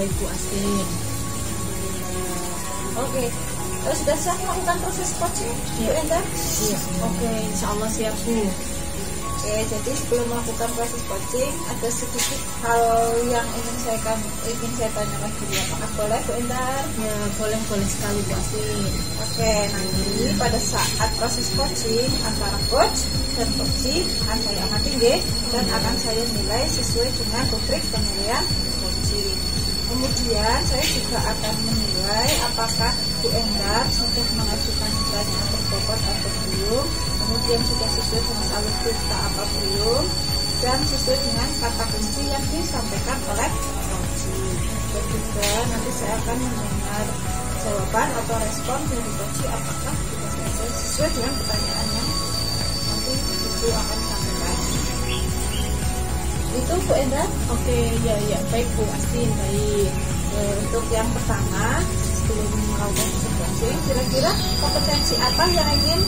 baik Bu Astin. Oke, sudah siap melakukan proses coaching Bu Endar? Iya. Oke, insya Allah siap Bu. Oke, jadi sebelum melakukan proses coaching ada sedikit hal yang ingin saya tanyakan dulu. Apakah boleh Bu Endar? Ya boleh sekali Bu Astin. Oke, nanti pada saat proses coaching antara coach dan coaching akan saya amati dan akan saya nilai sesuai dengan rubrik penilaian coaching. Kemudian saya juga akan menilai apakah Bu Endar sudah mengajukan pertanyaan berbobot atau belum, kemudian sudah sesuai dengan alur cerita apa belum, dan sesuai dengan kata kunci yang disampaikan oleh coaching. Dan juga nanti saya akan mendengar jawaban atau respon dari coaching apakah sudah selesai sesuai dengan pertanyaan yang nanti itu akan disampaikan. Itu Bu Endar? Oke, ya baik Bu Astin, baik. Untuk yang pertama, sebelum melakukan coaching, kira-kira kompetensi apa yang ingin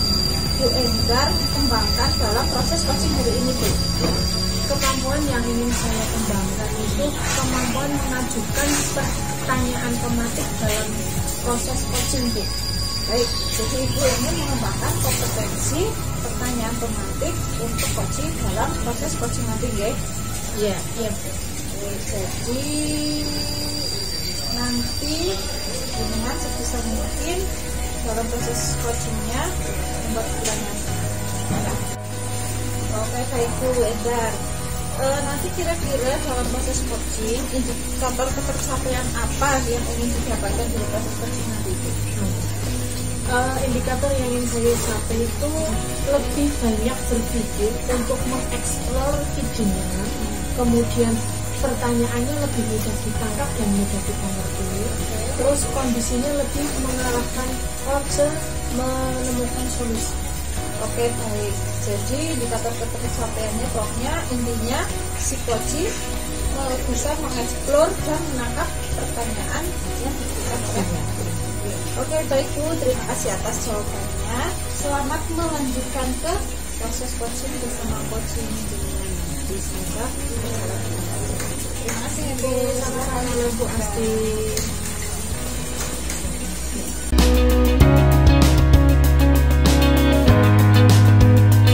Bu Endar kembangkan dalam proses coaching hari ini Bu? Kemampuan yang ingin saya kembangkan itu kemampuan mengajukan pertanyaan tematik dalam proses coaching Bu. Baik, jadi Ibu ingin mengembangkan kompetensi pertanyaan tematik untuk coaching dalam proses coaching nanti ya? Iya. Jadi nanti dengan sebisa mungkin dalam proses coachingnya membuat pertanyaan. Oke, baik Bu Endar. Nanti kira-kira dalam proses coaching indikator ketercapaian apa yang ingin didapatkan dari proses coaching nanti Bu? Indikator yang ingin saya capai itu lebih banyak berpikir untuk mengeksplor idenya, kemudian pertanyaannya lebih mudah ditangkap dan mudah kita ngerti. Terus kondisinya lebih mengarahkan coach menemukan solusi. Oke, baik. Jadi indikator ketercapaiannya pokoknya intinya si coaching bisa mengeksplor dan menangkap pertanyaan yang diberikan oleh. Oke, baik Bu, terima kasih atas jawabannya. Selamat melanjutkan ke proses coaching bersama coaching dengan semoga terima kasih ya Bu. Sama-sama Bu Astin.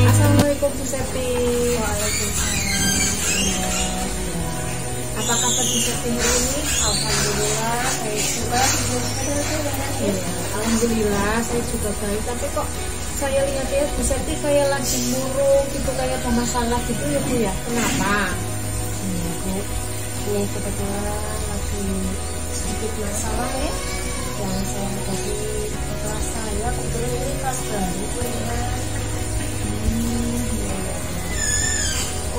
Assalamualaikum Bu Septi. Apa kabar Bu Septi hari ini? Alhamdulillah baik juga. Alhamdulillah saya juga baik. Tapi kok saya lihat ya Bu Septi kayak lagi murung gitu, kayak ada masalah gitu ya Bu ya? Kenapa? Bu, ini kebetulan lagi sedikit masalah ya yang saya hadapi di kelas saya. Kebetulan ini kelas baru Bu ya.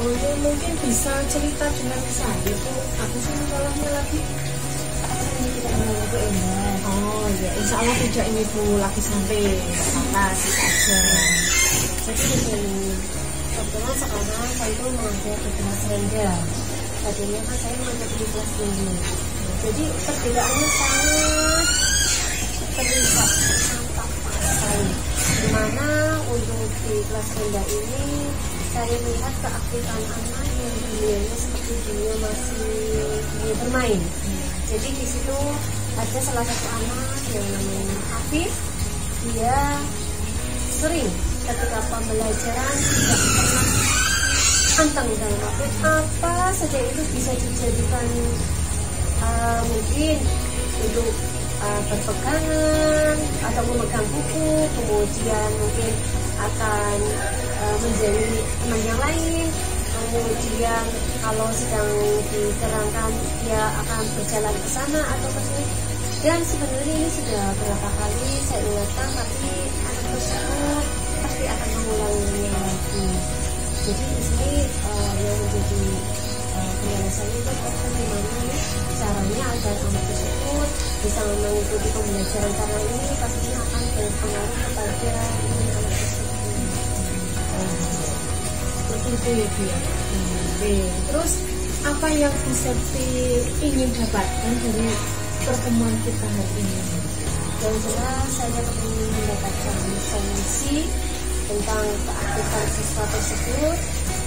Oh ya, mungkin bisa cerita dengan saya Bu. Apa sih masalahnya lagi? Ini tidak mengganggu Bu Endar. Oh ya, insya Allah tidak ini Bu, lagi santai, nggak apa-apa, kita aja. Jadi begini, kebetulan sekarang saya itu mengajar di kelas rendah. Tadinya kan saya mengajar di kelas tinggi. Jadi perbedaannya sangat terlihat tampak sekali. Dimana untuk di kelas rendah ini saya melihat keaktifan anak yang dunianya seperti dunia masih dunia bermain. Jadi di situ ada salah satu anak yang namanya Afif. Dia sering ketika pembelajaran tidak pernah anteng dalam arti apa saja itu bisa dijadikan mungkin untuk berpegangan atau memegang buku, kemudian mungkin akan menjadi teman yang lain, kemudian kalau sedang diterangkan dia akan berjalan ke sana atau ke sini. Dan sebenarnya ini sudah berapa kali saya ingatkan, tapi anak tersebut pasti akan mengulanginya lagi. Jadi di sini yang menjadi penjelasan itu bagaimana caranya agar anak tersebut bisa mengikuti pembelajaran, karena ini pastinya akan berpengaruh kepada anak tersebut. Seperti itu ya Bu ya. Terus apa yang Bu Septi ingin dapatkan dari pertemuan kita hari ini? Yang jelas saya ingin mendapatkan solusi tentang keaktifan siswa tersebut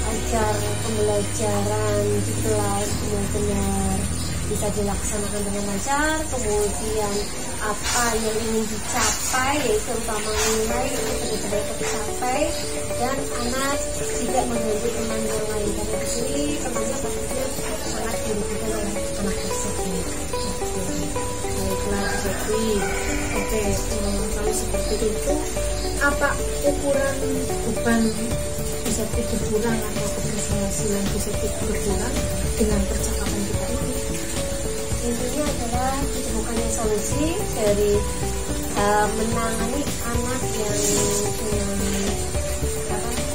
agar pembelajaran di kelas benar-benar bisa dilaksanakan dengan lancar, kemudian apa yang ingin dicapai yaitu utama nilai itu benar-benar tercapai, dan anak tidak mengganggu teman yang lain, karena di sini temannya pastinya sangat dirugikan oleh anak tersebut. Baiklah, jadi oke, kalau seperti itu apa ukuran beban Busepti berkurang atau keberhasilan Busepti berkurang dengan percakapan kita ini? Intinya adalah ditemukannya solusi dari menangani anak yang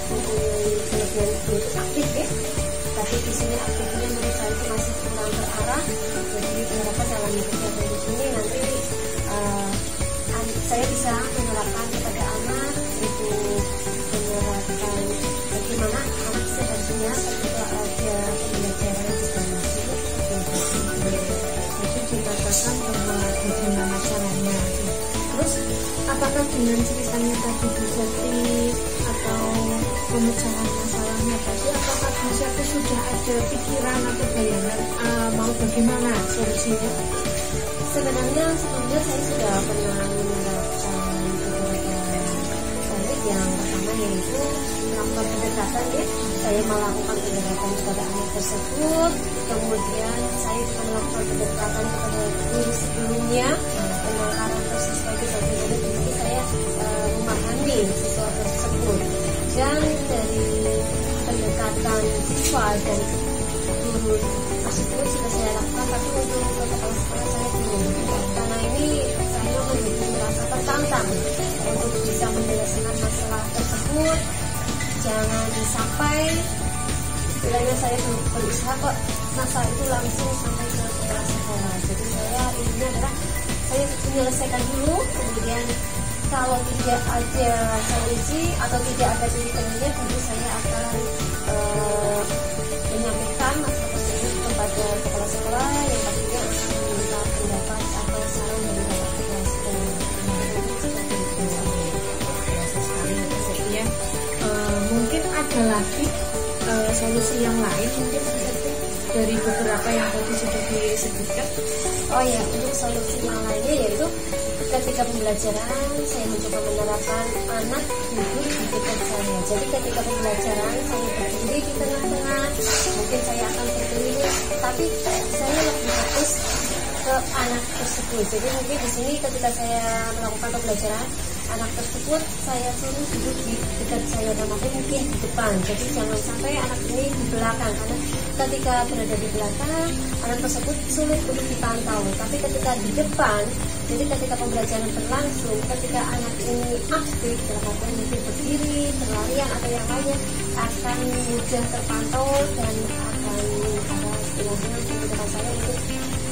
mempunyai kelebihan aktif ya. Tapi di sini aktifnya menurut saya itu masih kurang terarah. Jadi diharapkan dalam kegiatan di sini nanti saya bisa menerapkan kepada anak untuk menerapkan bagaimana anak seharusnya ketika ada pembelajaran juga masuk Jadi dikatakan bahwa bagaimana caranya. Terus apakah dengan ceritanya tadi Busepti atau pemecahan masalahnya tadi, apakah Busepti sudah ada pikiran atau bayangan mau bagaimana solusinya? Sebenarnya sebelumnya saya sudah pernah menerapkan beberapa teknik. Yang pertama yaitu melakukan pendekatan ya. Saya melakukan pendekatan kepada anak tersebut, kemudian saya juga melakukan pendekatan kepada guru sebelumnya, penangkaran proses bagi-bagi dari diri saya memahami sesuatu tersebut. Dan dari pendekatan siswa dan guru tersebut sudah saya lakukan, tapi untuk kepala sekolah saya belum, karena ini saya menjadi merasa tertantang untuk bisa menyelesaikan masalah tersebut. Jangan sampai bilangnya saya berusaha kok masa itu langsung sampai ke kepala sekolah. Jadi saya intinya adalah saya menyelesaikan dulu, kemudian kalau tidak ada solusi atau tidak ada titik temunya, tentu saya akan menyampaikan masalah tersebut kepada kepala sekolah yang pastinya akan meminta pendapat atau saran dari kepala sekolah. Ya, mungkin ada lagi solusi yang lain mungkin dari beberapa yang tadi sudah disebutkan. Oh ya, untuk solusi yang lainnya yaitu ketika pembelajaran saya mencoba menerapkan anak duduk di dekat saya. Jadi ketika pembelajaran saya berdiri di tengah-tengah, mungkin saya akan berdiri, tapi saya lebih fokus ke anak tersebut. Jadi mungkin di sini ketika saya melakukan pembelajaran, anak tersebut saya suruh duduk di dekat saya, dan mungkin di depan. Jadi jangan sampai anak ini di belakang, karena ketika berada di belakang anak tersebut sulit untuk dipantau. Tapi ketika di depan, jadi ketika pembelajaran berlangsung, ketika anak ini aktif dalam artian mungkin berdiri, berlarian atau yang lainnya, akan mudah terpantau dan akan ada istilahnya kemudian saya untuk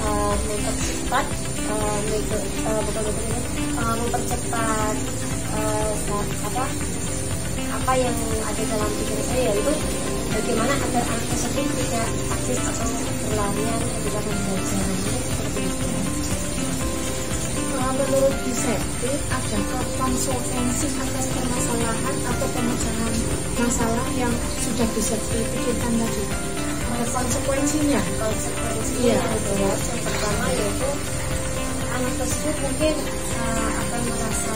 mempercepat mempercepat apa yang ada dalam pikiran saya, yaitu bagaimana agar anak tersebut tidak aktif atau berlarian ketika pembelajaran. Seperti itu. Menurut Busepti, adakah konsekuensi atas permasalahan atau pemecahan masalah yang sudah Busepti pikirkan tadi? Konsekuensinya adalah yang pertama yaitu anak tersebut mungkin akan merasa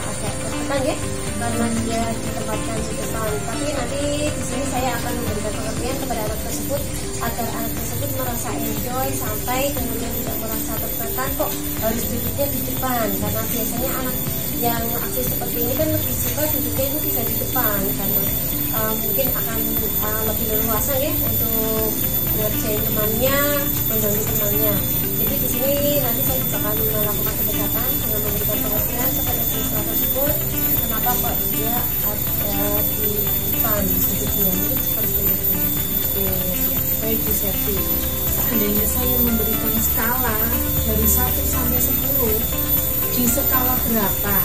agak tertekan ya, karena dia ditempatkan di depan. Tapi nanti di sini saya akan memberikan pengertian kepada anak tersebut agar anak tersebut merasa enjoy sampai kemudian tidak merasa tertekan kok harus duduknya di depan, karena biasanya anak yang aktif seperti ini kan lebih suka duduknya itu bisa di depan, karena mungkin akan lebih leluasa ya untuk ngerjain temannya, mengganggu temannya. Jadi di sini nanti saya juga akan melakukan pendekatan dengan memberikan pengertian kepada siswa tersebut kenapa kok dia ada di depan duduknya, itu seperti itu. Baik Busepti, seandainya saya memberikan skala dari 1 sampai 10, di skala berapa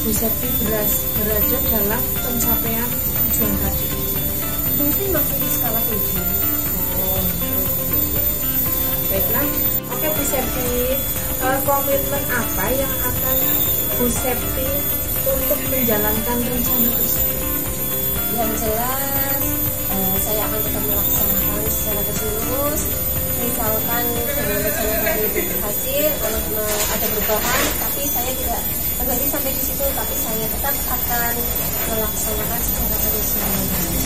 Busepti berada dalam pencapaian tujuan tadi? Mungkin masih di skala 7. Baiklah, oke Busepti, komitmen apa yang akan Busepti untuk menjalankan rencana tersebut? Yang jelas saya akan tetap melaksanakan secara terus. Misalkan dengan rencana tadi itu berhasil, ada perubahan, tapi saya tidak berhenti sampai di situ, tapi saya tetap akan melaksanakan secara terus-menerus.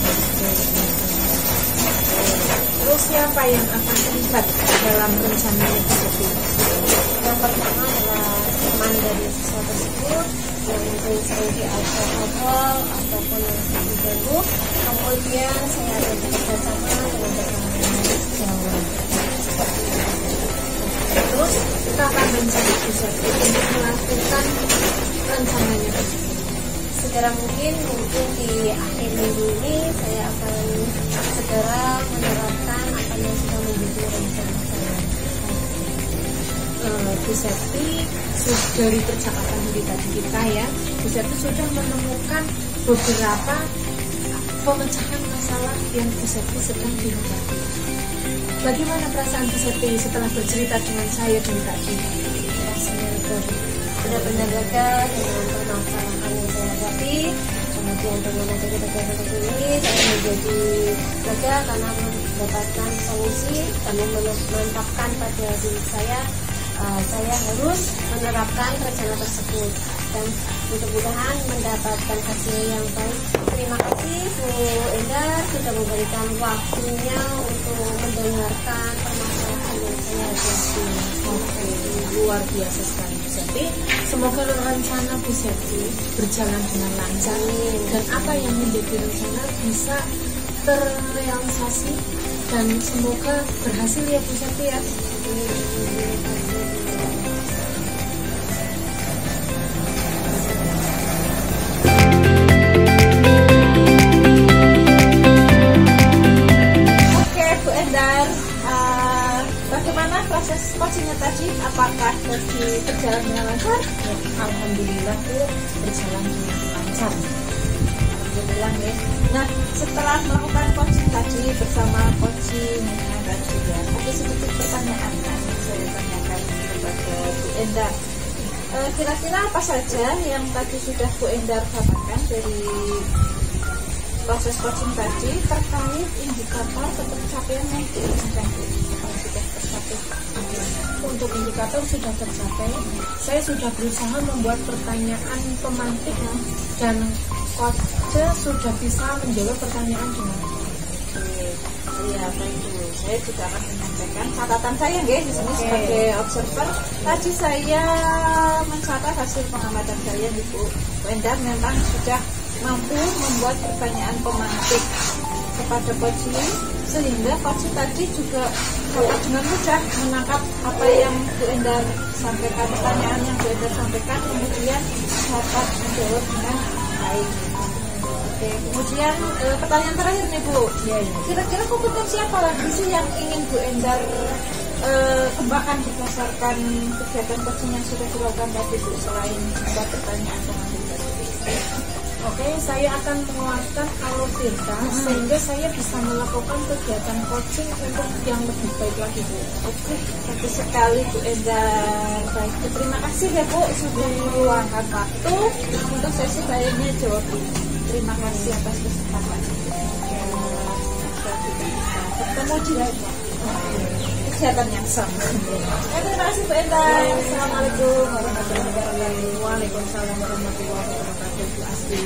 Terus siapa yang akan terlibat dalam rencananya seperti ini? Yang pertama adalah teman dari siswa tersebut yang mungkin sering diajak-ajak ataupun yang sering diganggu. Kemudian saya ada bekerjasama dengan teman-teman Jawa. Terus kapan rencana bisa untuk melakukan rencananya tersebut? Segera mungkin di akhir minggu ini saya akan segera menerapkan apa yang sudah menjadi rencana saya. Bu Septi, dari percakapan tadi kita ya, Bu Septi sudah menemukan beberapa pemecahan masalah yang Bu Septi sedang dihadapi. Bagaimana perasaan Bu Septi setelah bercerita dengan saya dari tadi? Benar-benar lega dengan permasalahan yang saya hadapi. Kemudian dengan adanya kegiatan ini saya menjadi lega karena mendapatkan solusi dan memantapkan pada diri saya harus menerapkan rencana tersebut dan mudah-mudahan mendapatkan hasil yang baik. Terima kasih Bu Endar sudah memberikan waktunya untuk mendengarkan permasalahan yang saya hadapi. Oke, luar biasa sekali Bu Septi. Semoga rencana Bu Septi berjalan dengan lancar dan apa yang menjadi rencana bisa terrealisasi dan semoga berhasil ya Bu Septi ya. Bagaimana proses coachingnya tadi? Apakah berjalan dengan lancar? Ya, alhamdulillah Bu, berjalan dengan lancar. Alhamdulillah ya. Nah, setelah melakukan coaching tadi bersama coaching tadi ya, ada sedikit pertanyaan yang saya tanyakan kepada Bu Endar. Kira-kira apa saja yang tadi sudah Bu Endar katakan dari proses coaching tadi terkait indikator pencapaian yang diinginkan? Untuk indikator sudah tercapai. Saya sudah berusaha membuat pertanyaan pemantik dan coach sudah bisa menjawab pertanyaan dengan Iya, baik Bu. Saya juga akan menyampaikan catatan saya di sini sebagai observer. Tadi saya mencatat hasil pengamatan saya di Bu Endar memang sudah mampu membuat pertanyaan pemantik kepada coach sehingga coach tadi juga dengan mudah menangkap apa yang Bu Endar sampaikan, pertanyaan yang Bu Endar sampaikan, kemudian dapat menjawab dengan baik. Oke, kemudian pertanyaan terakhir nih Bu, kira-kira kompetensi apa lagi sih yang ingin Bu Endar kembangkan berdasarkan kegiatan coaching yang sudah dilakukan tadi Bu, selain membuat pertanyaan pemantik tadi? Oke, saya akan menguatkan alur-tirta sehingga saya bisa melakukan kegiatan coaching untuk yang lebih baik lagi Bu. Oke, bagus sekali Bu Endar. Baik, terima kasih ya Bu sudah meluangkan waktu untuk sesi lainnya jawab ini. Terima kasih atas kesempatannya. Bertemu di kegiatan yang sama. Terima kasih Bu Endar. Assalamualaikum warahmatullahi wabarakatuh. Waalaikumsalam warahmatullahi wabarakatuh Bu Asri.